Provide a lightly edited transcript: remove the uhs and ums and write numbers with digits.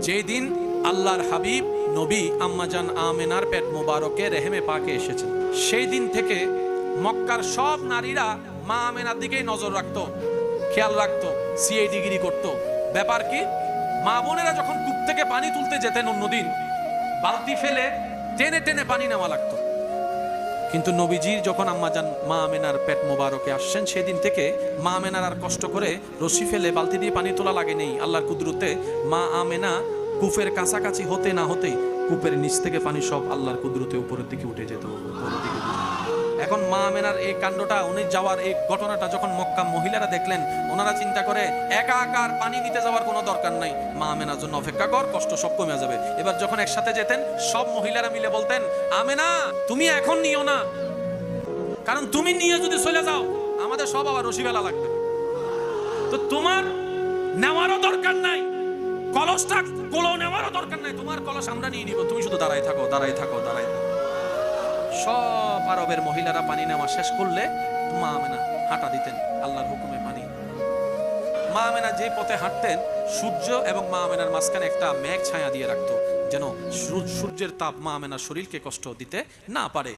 যেই দিন আল্লাহর হাবিব নবী আম্মাজান আমেনার পেট মোবারকে রেহেমে পাকে এসেছেন, সেই দিন থেকে মক্কার সব নারীরা মা আমেনার দিকেই নজর রাখতো, খেয়াল রাখতো, সিআইডিগিরি করতো। ব্যাপার কি, মা বোনেরা যখন কূপ থেকে পানি তুলতে যেতেন অন্যদিন বালতি ফেলে টেনে টেনে পানি নেওয়া লাগতো, কিন্তু নবীজির যখন আম্মাজান মা আমেনার পেট মোবারকে আসছেন সেদিন থেকে মা আমেনার আর কষ্ট করে রশি ফেলে বালতি দিয়ে পানি তোলা লাগে নেই। আল্লাহর কুদরতে মা আমেনা কূপের কাছাকাছি হতে না হতেই কূপের নিচ থেকে পানি সব আল্লাহর কুদরতে উপরের দিকে উঠে যেত, উপরের দিকে। এখন মা আমেনার এই কাণ্ডটা, উনি যাওয়ার এই ঘটনাটা যখন মক্কা মহিলারা দেখলেন, ওনারা চিন্তা করে একা একা আর পানি নিতে যাওয়ার কোনো দরকার নাই, মা আমেনার জন্য অপেক্ষা কর, কষ্ট সব কমে যাবে। এবার যখন একসাথে যেতেন সব মহিলারা মিলে বলতেন, আমেনা তুমি এখন নিও না, কারণ তুমি নিয়ে যদি চলে যাও আমাদের সব আবার রসিবেলা লাগবে, তো তোমার নেওয়ারও দরকার নাই, কলসটা কোলো নেওয়ারও দরকার নাই, তোমার কলস আমরা নিয়ে নিব, তুমি শুধু দাঁড়ায় থাকো, দাঁড়ায় থাকো, দাঁড়ায় থাকো। সব আরবের মহিলারা পানি নেওয়া শেষ করলে মা আমেনা হাঁটা দিতেন আল্লাহর হুকুমে পানি। মা আমেনা যে পথে হাঁটতেন সূর্য এবং মা আমেনার মাঝখানে একটা মেঘ ছায়া দিয়ে রাখতো, যেন সূর্যের তাপ মা আমেনার শরীরকে কষ্ট দিতে না পারে।